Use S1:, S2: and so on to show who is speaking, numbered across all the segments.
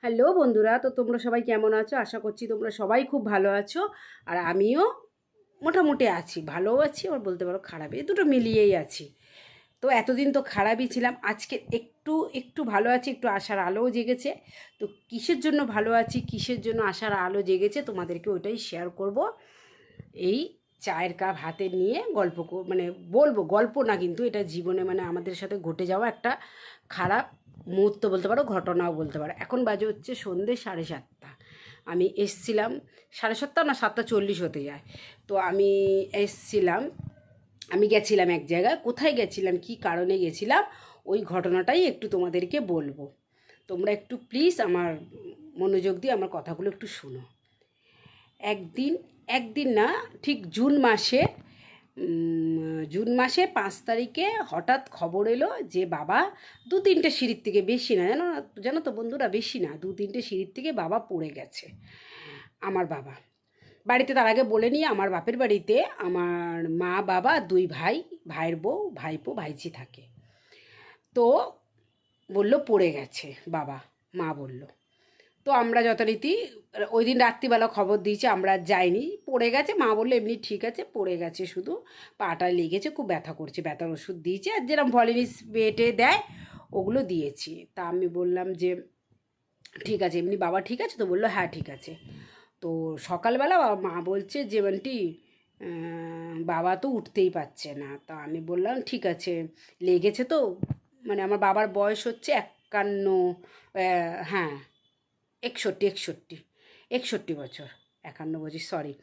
S1: Hello বন্ধুরা, তো তোমরা সবাই কেমন আছো? আশা করছি তোমরা সবাই খুব ভালো আছো। আর আমিও মোটামুটি আছি, ভালোও আছি, আবার বলতে পারো খারাপ, এই দুটো মিলিয়েই আছি। তো এতদিন তো খারাপই ছিলাম, আজকে একটু একটু ভালো আছি, একটু আশার আলোও জেগেছে। তো কিসের জন্য ভালো আছি, কিসের জন্য আশার আলো জেগেছে, তোমাদেরকে ওইটাই শেয়ার করব। এই চায়ের কাপ হাতে নিয়ে মানে বলবো, গল্প না কিন্তু এটা জীবনে মানে আমাদের সাথে ঘটে যাওয়া একটা খারাপ মুহূর্ত বলতে পারো, ঘটনাও বলতে পারো। এখন বাজে হচ্ছে সন্ধ্যে 7:30। আমি এসছিলাম 7:30 না 7:40 হতে যায়। তো আমি এসছিলাম, আমি গেছিলাম এক জায়গায়, কোথায় গেছিলাম, কি কারণে গেছিলাম, ওই ঘটনাটাই একটু তোমাদেরকে বলবো। তোমরা একটু প্লিজ আমার মনোযোগ দিয়ে আমার কথাগুলো একটু শোনো। একদিন, একদিন না, ঠিক জুন মাসে 5 তারিখে হঠাৎ খবর এলো যে বাবা 2-3টে সিঁড়ির থেকে, বেশি না, জানো তো বন্ধুরা, বেশি না, 2-3টে সিঁড়ির থেকে বাবা পড়ে গেছে। আমার বাবা বাড়িতে, তার আগে বলে নিই, আমার বাপের বাড়িতে আমার মা, বাবা, 2 ভাই, ভাইয়ের বউ, ভাইপো, ভাইঝি থাকে। তো বলল পড়ে গেছে বাবা, মা বলল। তো আমরা যথারীতি ওই দিন রাত্রিবেলা খবর দিয়েছে, আমরা যাইনি। পড়ে গেছে, মা বললো এমনি ঠিক আছে, পড়ে গেছে, শুধু পাটা লেগেছে, খুব ব্যথা করছে, ব্যথার ওষুধ দিয়েছে, আর যেরকম ভলিনিস বেটে দেয় ওগুলো দিয়েছি। তা আমি বললাম যে ঠিক আছে, এমনি বাবা ঠিক আছে তো? বললো হ্যাঁ ঠিক আছে। তো সকালবেলা মা বলছে যে আন্টি, বাবা তো উঠতেই পারছে না। তা আমি বললাম ঠিক আছে, লেগেছে তো, মানে আমার বাবার বয়স হচ্ছে 51, হ্যাঁ 61 বছর, 51 বছর, সরি,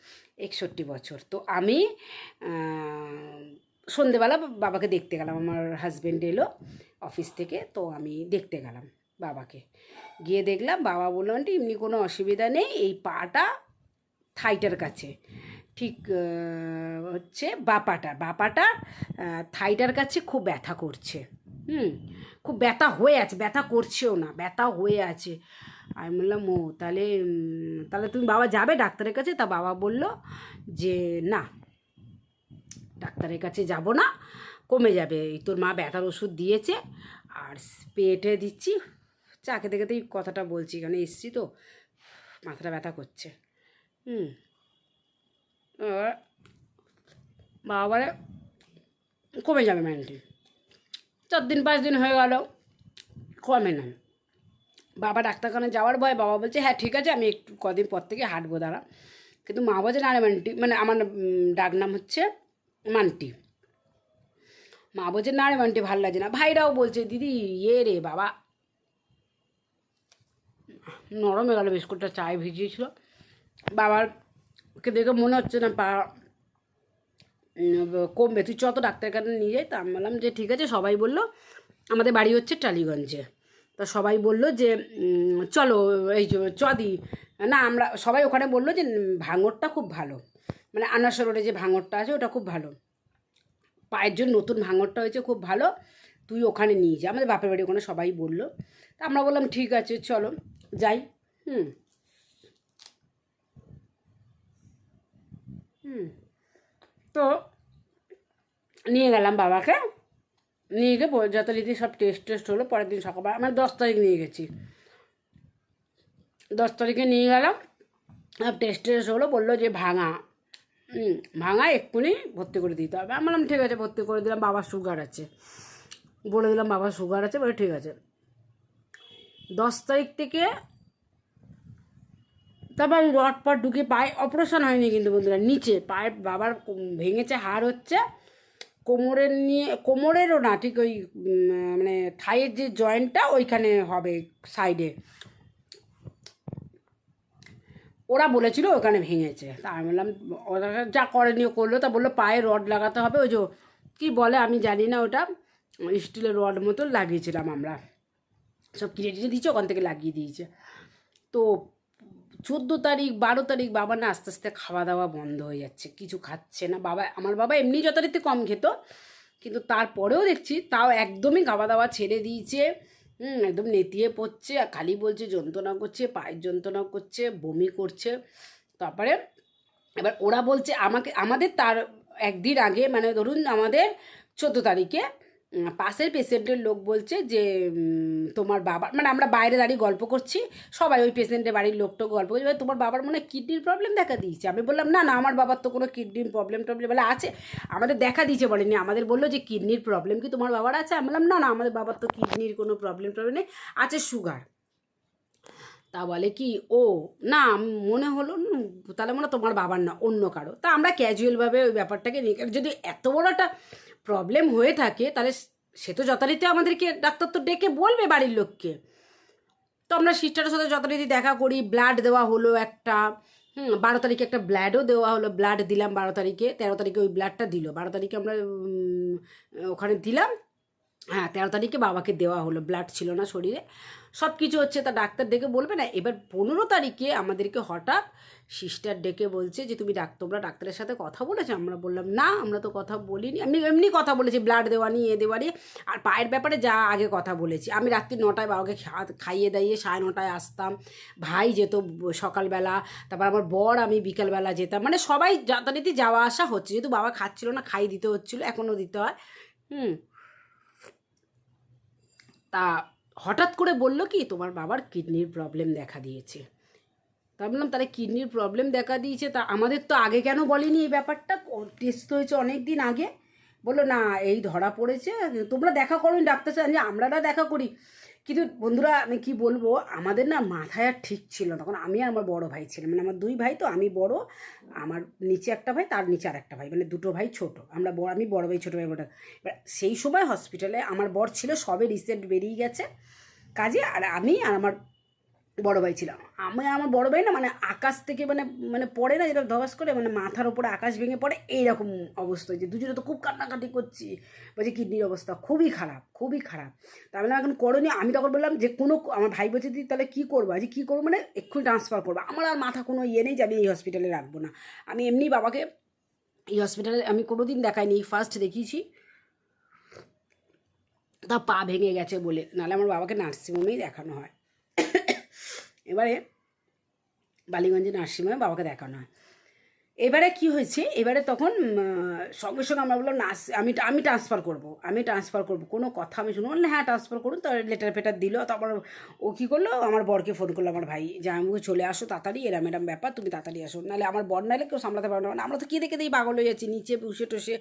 S1: 61 বছর। তো আমি সন্ধেবেলা বাবাকে দেখতে গেলাম, আমার হাজব্যান্ড এলো অফিস থেকে, তো আমি দেখতে গেলাম বাবাকে। গিয়ে দেখলাম বাবা বললো আন্টি এমনি কোনো অসুবিধা নেই, এই পাটা থাইটার কাছে, ঠিক হচ্ছে বাপাটা থাইটার কাছে খুব ব্যথা করছে। খুব ব্যথা হয়ে আছে, ব্যথা করছেও না, ব্যথা হয়ে আছে। আমি বললাম ও তাহলে, তাহলে তুমি বাবা যাবে ডাক্তারের কাছে? তা বাবা বলল যে না, ডাক্তারের কাছে যাব না, কমে যাবে, এই তোর মা ব্যথার ওষুধ দিয়েছে আর পেটে দিচ্ছি। চা খেতে খেতেই কথাটা বলছি, এখানে এসছি তো মাথাটা ব্যথা করছে। এবার বাবারে কমে যাবে ম্যানটি, 4-5 দিন হয়ে গেল, কমে না। বাবা ডাক্তারখানে যাওয়ার ভয়, বাবা বলছে হ্যাঁ ঠিক আছে, আমি একটু কদিন পর থেকে হাঁটবো দাঁড়া। কিন্তু মা বলছে না রে মান্টি, মানে আমার ডাক নাম হচ্ছে মান্টি। মা বলছে না রে মান্টি, ভাল লাগছে না। ভাইরাও বলছে দিদি ইয়ে রে বাবা, নরম হয়ে গেলো, বিস্কুটটা চায় ভিজিয়েছিল। বাবারকে দেখে মনে হচ্ছে না পা কমবে, তুই চত ডাক্তার কাছে নিয়ে যাই। তা আমি বললাম যে ঠিক আছে। সবাই বললো, আমাদের বাড়ি হচ্ছে টালিগঞ্জে, তা সবাই বললো যে চলো এই চদি না, আমরা সবাই ওখানে বললো যে ভাঙরটা খুব ভালো, মানে আনারসা রোডে যে ভাঙরটা আছে ওটা খুব ভালো, পায়ের জন্য নতুন ভাঙরটা হয়েছে, খুব ভালো, তুই ওখানে নিয়ে যা। আমাদের বাপের বাড়ি ওখানে সবাই বললো। তা আমরা বললাম ঠিক আছে চলো যাই। হুম হুম তো নিয়ে গেলাম বাবাকে, নিয়ে গিয়ে যথারীতি সব টেস্ট হলো। পরের দিন সকালবেলা, মানে 10 তারিখ নিয়ে গেছি, 10 তারিখে নিয়ে গেলাম, টেস্ট হলো, বললো যে ভাঙা, ভাঙা, এক্ষুনি ভর্তি করে দিতে হবে। আমি বললাম ঠিক আছে, ভর্তি করে দিলাম। বাবার সুগার আছে, বলে দিলাম বাবার সুগার আছে, বলে ঠিক আছে। 10 তারিখ থেকে তারপর রড ফট ঢুকে, পায়ে অপারেশন হয়নি কিন্তু বন্ধুরা, নিচে পায়ে বাবার ভেঙেছে, হাড় হচ্ছে কোমরেরও না, ঠিক ওই মানে থাইয়ের যে জয়েন্টটা ওইখানে হবে, সাইডে। ওরা বলেছিল ওখানে ভেঙেছে। তা আমি বললাম ওরা যা করেনি করলো। তা বললো পায়ে রড লাগাতে হবে, ওই যে কী বলে আমি জানি না, ওটা স্টিলের রড মতো লাগিয়েছিলাম আমরা, সব কিনে টিনে দিয়েছে, ওখান থেকে লাগিয়ে দিয়েছে। তো 14 তারিখ 12 তারিখ বাবা না আস্তে আস্তে খাওয়া দাওয়া বন্ধ হয়ে যাচ্ছে, কিছু খাচ্ছে না বাবা। আমার বাবা এমনি যথারীতি কম খেত, কিন্তু তারপরেও দেখছি তাও একদমই খাওয়া দাওয়া ছেড়ে দিয়েছে। একদম নেতিয়ে পড়ছে, আর খালি বলছে যন্ত্রণা করছে, পায়ের যন্ত্রণা করছে, বমি করছে। তারপরে এবার ওরা বলছে আমাদের তার একদিন আগে, মানে ধরুন আমাদের 14 তারিখে পাশের পেশেন্টের লোক বলছে যে তোমার বাবা, মানে আমরা বাইরে দাঁড়িয়ে গল্প করছি সবাই, ওই পেশেন্টের বাড়ির লোকটা গল্প করছে, "এবার তোমার বাবার মনে হয় কিডনির প্রবলেম দেখা দিয়েছে।" আমি বললাম না না, আমার বাবার তো কোনো কিডনির প্রবলেম বলে আছে, আমাদের দেখা দিয়েছে বলেনি, আমাদের বললো যে কিডনির প্রবলেম কি তোমার বাবার আছে? আমি বললাম না না, আমাদের বাবার তো কিডনির কোনো প্রবলেম নেই, আছে সুগার। তা বলে কি, ও না, মনে হলো তাহলে মনে হয় তোমার বাবার না, অন্য কারো। তা আমরা ক্যাজুয়ালভাবে ওই ব্যাপারটাকে নিয়ে, যদি এত বড় একটা প্রবলেম হয়ে থাকে তাহলে সে তো যথারীতি আমাদেরকে ডাক্তার তো ডেকে বলবে বাড়ির লোককে। তো আমরা সিস্টারের সাথে যথারীতি দেখা করি, ব্লাড দেওয়া হলো একটা, 12 তারিখে একটা ব্লাডও দেওয়া হলো, ব্লাড দিলাম 12 তারিখে, 13 তারিখে ওই ব্লাডটা দিল, 12 তারিখে আমরা ওখানে দিলাম। হ্যাঁ, 13 তারিখে বাবাকে দেওয়া হলো, ব্লাড ছিল না শরীরে, সব কিছু হচ্ছে। তা ডাক্তার ডেকে বলবে না। এবার 15 তারিখে আমাদেরকে হঠাৎ সিস্টার ডেকে বলছে যে তোমরা ডাক্তারের সাথে কথা বলেছো? আমরা বললাম না, আমরা তো কথা বলিনি, এমনি এমনি কথা বলেছি ব্লাড দেওয়া নিয়ে দেওয়া নিয়ে, আর পায়ের ব্যাপারে যা আগে কথা বলেছি। আমি রাত্রি 9টায় বাবাকে খাইয়ে দাইয়ে 9:30 আসতাম, ভাই যেত সকালবেলা, তারপর আমার বর, আমি বিকালবেলা যেতাম, মানে সবাই যথারীতি যাওয়া আসা হচ্ছে, যেহেতু বাবা খাচ্ছিল না, খাইয়ে দিতে হচ্ছিলো, এখনও দিতে হয়। তা হঠাৎ করে বলল কি তোমার বাবার কিডনির প্রবলেম দেখা দিয়েছে। তা বললাম তাহলে কিডনির প্রবলেম দেখা দিয়েছে, তা আমাদের তো আগে কেন বলেনি এই ব্যাপারটা? টেস্ট হয়েছে অনেক দিন আগে। বললো না, এই ধরা পড়েছে, তোমরা দেখা করো ডাক্তার সাথে, আমরা না দেখা করি। কিন্তু বন্ধুরা আমি কি বলবো, আমাদের না মাথায় আর ঠিক ছিল না। তখন আমি আর আমার বড় ভাই ছিলাম, মানে আমার 2 ভাই, তো আমি বড়, আমার নিচে একটা ভাই, তার নিচে আর একটা ভাই, মানে 2টো ভাই ছোট, আমি বড় ভাই ছোটো ভাই বড়। এবার সেই সময় হসপিটালে আমার বর ছিল, সবে রিসেন্ট বেরিয়ে গেছে কাজে, আর আমি আর আমার বড় ভাই ছিলাম। আমার বড় ভাই না, মানে আকাশ থেকে মানে মানে পড়ে না, যেটা ধবাস করে, মানে মাথার ওপরে আকাশ ভেঙে পড়ে এইরকম অবস্থা হয়েছে। দুজনে তো খুব কান্নাকাটি করছি, বলছে কিডনির অবস্থা খুবই খারাপ, খুবই খারাপ। তা বললাম এখন করণীয়, আমি তখন বললাম যে আমার ভাই বলছে দিদি তাহলে কী করবো, আজ কী করবো, মানে এক্ষুনি ট্রান্সফার করবো। আমার আর মাথা কোনো ইয়ে নেই যে আমি এই হসপিটালে রাখবো না। আমি এমনি বাবাকে এই হসপিটালে আমি কোনো দিন দেখাইনি, এই ফার্স্ট দেখিয়েছি। তা পা ভেঙে গেছে বলে, নাহলে আমার বাবাকে নার্সিংহোমেই দেখানো হয়। এবারে বালিগঞ্জে নার্সিংহোমে বাবাকে দেখানো হয়। এবারে কি হয়েছে, এবারে তখন সঙ্গে সঙ্গে আমরা বললাম না, আমি ট্রান্সফার করবো, কোনো কথা আমি শুনবো না। হ্যাঁ ট্রান্সফার করুন। তো লেটার ফেটার দিল। তারপর ও কী করলো, আমার বরকে ফোন করলো, আমার ভাই, যে আমি চলে আসো তাড়াতাড়ি, এরম এরম ব্যাপার, তুমি তাড়াতাড়ি আসো, নাহলে আমার বর নাহলে কেউ সামলাতে পারবে না। আমরা তো কী দেখে দিই পাগল হয়ে যাচ্ছি, নিচে বসে টসে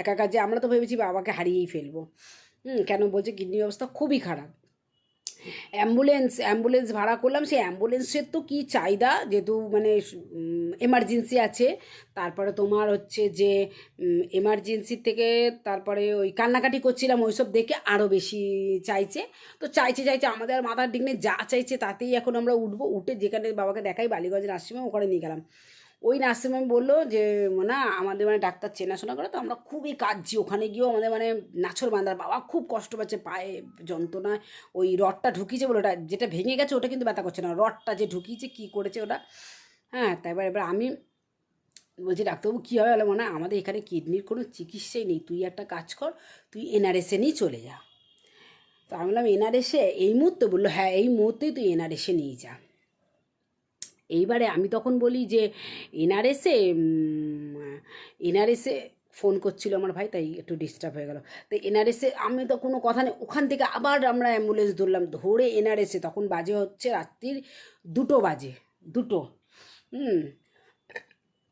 S1: একা একা, যে আমরা তো ভেবেছি বাবাকে হারিয়েই ফেলবো। কেন বলছে কিডনির অবস্থা খুবই খারাপ। অ্যাম্বুলেন্স ভাড়া করলাম, সেই অ্যাম্বুলেন্সের তো কী চাহিদা, যেহেতু মানে এমার্জেন্সি আছে। তারপরে তোমার হচ্ছে যে এমার্জেন্সির থেকে তারপরে ওই কান্নাকাটি করছিলাম, ওইসব দেখে আরও বেশি চাইছে। তো চাইছে আমাদের আর মাথার দিক নেই, যা চাইছে তাতেই এখন আমরা উঠবো। উঠে যেখানে বাবাকে দেখাই বালিগঞ্জ নার্সিংহোম, ওখানে নিয়ে গেলাম। ওই নার্সিংহোম বললো যে না আমাদের মানে ডাক্তার চেনাশোনা করে, তো আমরা খুবই কাঁদছি। ওখানে গিয়েও আমাদের মানে নাছর বান্দার, বাবা খুব কষ্ট পাচ্ছে, পায়ে যন্ত্রণায়। ওই রডটা ঢুকিয়েছে বলে, ওটা যেটা ভেঙে গেছে ওটা কিন্তু ব্যথা করছে না, রডটা যে ঢুকিয়েছে কী করেছে ওটা। হ্যাঁ, তাই এবার আমি বলছি ডাক্তারবাবু কী হবে? বলে মনে হয় আমাদের এখানে কিডনির কোনো চিকিৎসাই নেই, তুই একটা কাজ কর, তুই এনআরএসে নিয়ে চলে যা। তো আমি বললাম এনআরএসে এই মুহূর্তে? বললো হ্যাঁ এই মুহূর্তেই তুই এনআরএসে নিয়ে যা। এইবারে আমি তখন বলি যে এনআরএসে ফোন করছিল আমার ভাই, তাই একটু ডিস্টার্ব হয়ে গেল। তো এনআরএসে আমি তো কোনো কথা নেই, ওখান থেকে আবার আমরা অ্যাম্বুলেন্স ধরলাম, ধরে এনআরএসে, তখন বাজে হচ্ছে রাত্রির 2টো বাজে, 2টো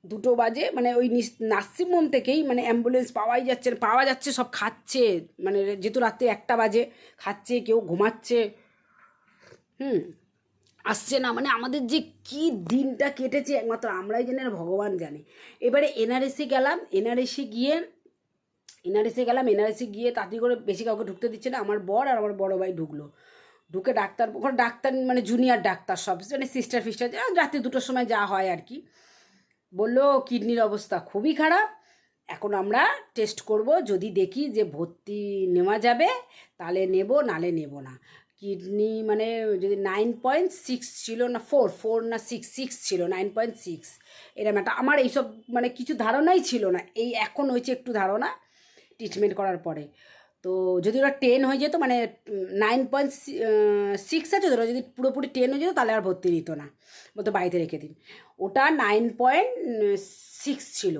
S1: 2টো বাজে, মানে ওই নার্সিংহোম থেকেই মানে অ্যাম্বুলেন্স পাওয়া যাচ্ছে, সব খাচ্ছে, মানে যেহেতু রাত্রি 1টা বাজে, খাচ্ছে, কেউ ঘুমাচ্ছে, আসছে না। মানে আমাদের যে কি দিনটা কেটেছে একমাত্র আমরাই জানি, আর ভগবান জানে। এবারে এনআরএসে গেলাম, এনআরএসে গিয়ে তাড়াতাড়ি করে, বেশি কাউকে ঢুকতে দিচ্ছে না, আমার বর আর আমার বড় ভাই ঢুকলো। ঢুকে ওখানে ডাক্তার মানে জুনিয়র ডাক্তার সব, মানে সিস্টার ফিস্টার, রাত্রি 2টোর সময় যা হয় আর কি। বললো কিডনির অবস্থা খুবই খারাপ, এখন আমরা টেস্ট করব, যদি দেখি যে ভর্তি নেওয়া যাবে তাহলে নেব, নালে নেব না। কিডনি মানে যদি 9.6 ছিল, না 4 না 6 ছিল, 9.6 এরকম একটা, আমার এইসব মানে কিছু ধারণাই ছিল না, এই এখন হয়েছে একটু ধারণা ট্রিটমেন্ট করার পরে। তো যদি ওরা 10 হয়ে যেত, মানে 9.6 আছে ধরো, যদি পুরোপুরি 10 হয়ে যেত তাহলে আর ভর্তি নিত না, বলতো বাড়িতে রেখে দিন। ওটা 9.6 ছিল।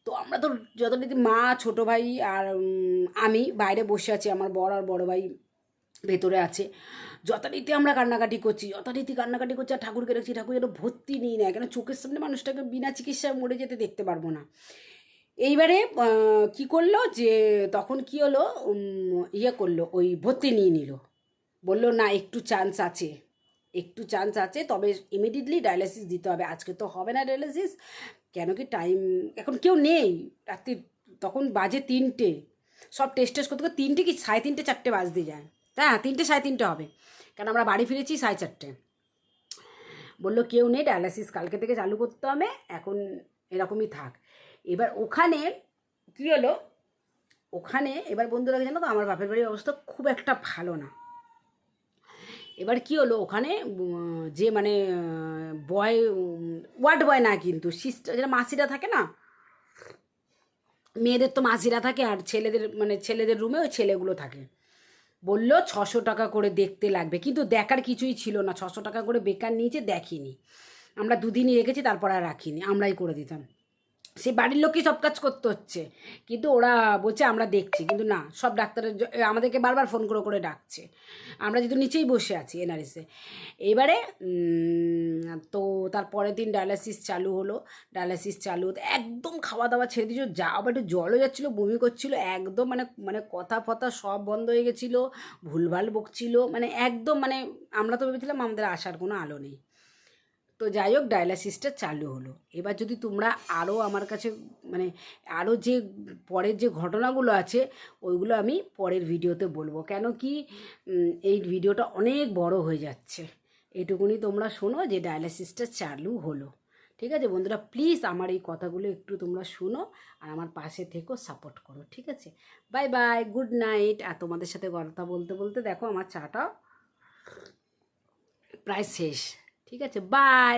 S1: তো আমরা তো যথারীতি মা, ছোটো ভাই আর আমি বাইরে বসে আছি, আমার বর আর বড় ভাই ভেতরে আছে। যথারীতি আমরা কান্নাকাটি করছি, যথারীতি কান্নাকাটি করছি, আর ঠাকুরকে দেখছি ঠাকুর যেন ভর্তি নিয়ে নেয়, কেন চোখের সামনে মানুষটাকে বিনা চিকিৎসায় মরে যেতে দেখতে পারবো না। এইবারে কি করলো যে তখন কি হলো, ইয়ে করলো, ওই ভর্তি নিয়ে নিল, বললো না একটু চান্স আছে, একটু চান্স আছে, তবে ইমিডিয়েটলি ডায়ালিসিস দিতে হবে, আজকে তো হবে না ডায়ালিসিস, কেন কি টাইম এখন কেউ নেই, রাত্রি তখন বাজে 3টে, সব টেস্ট টেস্ট করতে করতে 3টে কি 3:30 4টে বাজতে যায়, হ্যাঁ 3টে 3:30 হবে, কারণ আমরা বাড়ি ফিরেছি 4:30। বললো কেউ নেই, ডায়ালিসিস কালকে থেকে চালু করতে হবে, এখন এরকমই থাক। এবার ওখানে কী হলো, ওখানে এবার বন্ধুরা জানো তো আমার বাপের বাড়ির অবস্থা খুব একটা ভালো না। এবার কি হলো ওখানে যে মানে বয়, ওয়ার্ড বয় না কিন্তু সিস্টার, যেটা মাসিরা থাকে না, মেয়েদের তো মাসিরা থাকে, আর ছেলেদের মানে ছেলেদের রুমে ওই ছেলেগুলো থাকে। বলল 600 টাকা করে দেখতে লাগবে, কিন্তু দেখার কিছুই ছিল না, 600 টাকা করে বেকার নিয়েছে, দেখিনি। আমরা দুদিনই রেখেছি, তারপর আর রাখিনি, আমরাই করে দিতাম। সে বাড়ির লোকই সব কাজ করতে হচ্ছে, কিন্তু ওরা বলছে আমরা দেখছি, কিন্তু না, সব ডাক্তারের আমাদেরকে বারবার ফোন করে করে ডাকছে, আমরা যেহেতু নিচেই বসে আছি এনআরএসে। এবারে তো তার পরের দিন ডায়ালিসিস চালু হলো, ডায়ালিসিস চালু হতে একদম খাওয়া দাওয়া ছেড়ে দিয়েছিল, যা আবার একটু জলও যাচ্ছিলো, বমি করছিল, একদম মানে মানে কথা ফথা সব বন্ধ হয়ে গেছিলো, ভুলভাল বকছিল, মানে একদম মানে আমরা তো ভেবেছিলাম আমাদের আসার কোনো আলো নেই। তো যাই হোক ডায়ালিসিসটা চালু হলো। এবার যদি তোমরা আরও আমার কাছে মানে আরও যে পরের যে ঘটনাগুলো আছে ওইগুলো আমি পরের ভিডিওতে বলবো, কেন কি এই ভিডিওটা অনেক বড় হয়ে যাচ্ছে। এইটুকুনি তোমরা শোনো যে ডায়ালিসিসটা চালু হলো, ঠিক আছে বন্ধুরা? প্লিজ আমার এই কথাগুলো একটু তোমরা শোনো আর আমার পাশে থেকো, সাপোর্ট করো, ঠিক আছে? Bye bye, good night. আর তোমাদের সাথে কথা বলতে বলতে দেখো আমার চাটা প্রায় শেষ, ঠিক আছে? বাই।